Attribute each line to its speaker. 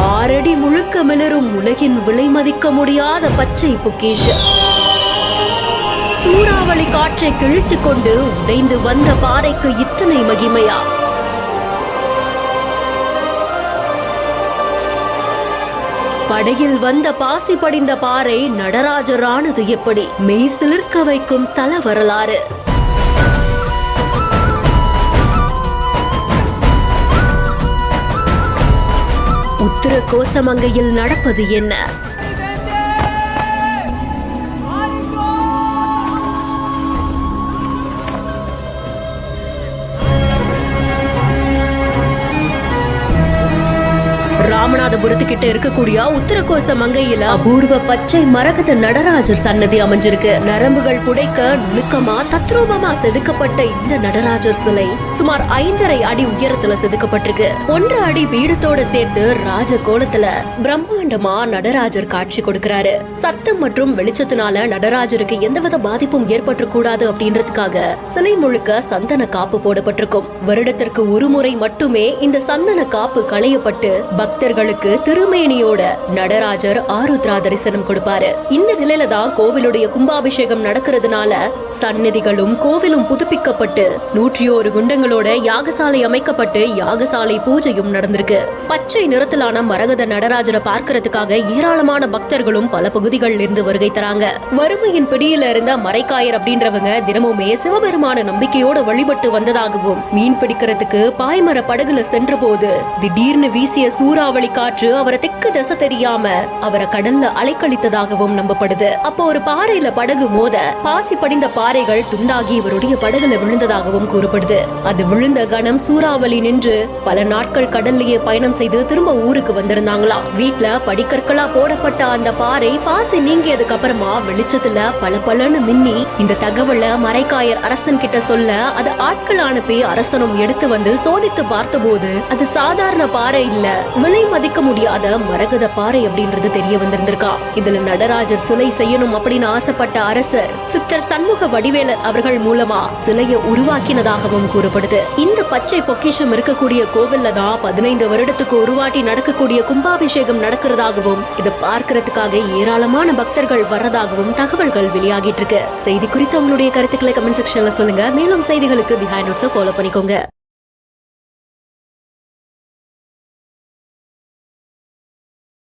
Speaker 1: 6 அடி முழுக்க மிளரும் உலகின் விலை மதிக்க முடியாத பச்சை பொக்கிஷம். சூறாவளி காற்றை கிழித்துக் கொண்டு உடைந்து வந்த பாறைக்கு இத்தனை மகிமையா? படகில் வந்த பாசி படிந்த பாறை நடராஜரானது எப்படி? மெய் சிலிர்க்க வைக்கும் ஸ்தல வரலாறு. உத்தர கோசமங்கையில் நடப்பது என்ன? ராமநாதபுரத்துக்கிட்ட இருக்கக்கூடிய உத்தரகோச மங்கையில அபூர்வ பச்சை மரகத நடராஜர் சன்னதி அமைஞ்சிருக்கு. நரம்புகள் புடைக்க நுணுக்கமா தத்ரூபமா செதுக்கப்பட்ட இந்த நடராஜர் சிலை சுமார் 5.5 அடி உயரத்துல செதுக்கப்பட்டிருக்கு. 1 அடி பீடத்தோட சேர்த்து ராஜ கோலத்துல பிரம்மாண்டமா நடராஜர் காட்சி கொடுக்கிறாரு. சத்தம் மற்றும் வெளிச்சத்தினால நடராஜருக்கு எந்தவித பாதிப்பும் ஏற்பட்டு கூடாது அப்படின்றதுக்காக சிலை முழுக்க சந்தன காப்பு போடப்பட்டிருக்கும். வருடத்திற்கு ஒரு முறை மட்டுமே இந்த சந்தன காப்பு களையப்பட்டு பக்தர்களுக்கு திருமேனியோட நடராஜர் ஆருத்ரா தரிசனம் கொடுப்பாரு. இந்த நிலையில தான் கோவிலுடைய கும்பாபிஷேகம் நடக்கிறதுனால சன்னதிகளும் கோவிலும் புதுப்பிக்கப்பட்டு 101 குண்டங்களோட யாகசாலை அமைக்கப்பட்டு யாகசாலை பூஜையும் நடந்திருக்கு. பச்சை நிறத்திலான மரகத நடராஜரை பார்க்கறதுக்காக ஏராளமான பக்தர்களும் பல பகுதிகளில் இருந்து வருகை தராங்க. வறுமையின் பிடியில இருந்த மரைக்காயர் அப்படின்றவங்க தினமுமே சிவபெருமான நம்பிக்கையோட வழிபட்டு வந்ததாகவும் மீன் பிடிக்கிறதுக்கு பாய்மர படகுல சென்ற போது திடீர்னு வீசிய சூறாவளி காற்று அவரை தெற்கு திசை தெரியாம அவரை கடல்ல அலைக்கழித்ததாகவும் நம்பப்படுது. அப்போ ஒரு பாறையில படகு மோத பாசி படிந்த பாறைகள் துண்டாகி இவருடைய படகுல விழுந்ததாகவும் கூறப்படுது. அது விழுந்த கணம் சூறாவளி நின்று பல நாட்கள் கடல்லையே பயணம் செய்து திரும்ப ஊருக்கு வந்திருந்தாங்களாம். வீட்டுல படிக்கற்களா போடப்பட்ட அந்த பாறை பாசி நீங்கியதுக்கு அப்புறமா வெளிச்சத்துல பல மின்னி இந்த தகவலை மரைக்காயர் அரசன் கிட்ட சொல்ல அது ஆட்கள் அனுப்பி அரசனும் எடுத்து வந்து சோதித்து பார்த்த போது அது சாதாரண பாறை இல்ல, விலை மதிக்க முடியாத மரகத பாறை அப்படின்றது தெரிய வந்திருந்திருக்கா. இதுல நடராஜர் சிலை செய்யணும் அப்படின்னு ஆசைப்பட்ட அரசர் சித்தர் சண்முக வடிவேலர் அவர்கள் மூலமா சிலையை உருவாக்கினதாகவும் கூறப்படுது. இந்த பச்சை பொக்கிஷம் இருக்கக்கூடிய கோவில்ல தான் 15 வருடத்துக்கு ஒரு வாட்டி நடக்கக்கூடிய கும்பாபிஷேகம் நடக்கிறதாகவும் இதை பார்க்கறதுக்காக ஏராளமான பக்தர்கள் வர்றதாகவும் தகவல்கள் வெளியாகிட்டு இருக்கு. செய்தி குறித்து உங்களுடைய கருத்துக்களை கமெண்ட் செக்ஷன்ல சொல்லுங்க. மேலும் செய்திகளுக்கு பிஹைண்ட் நோட்ஸை ஃபாலோ பண்ணிக்கோங்க.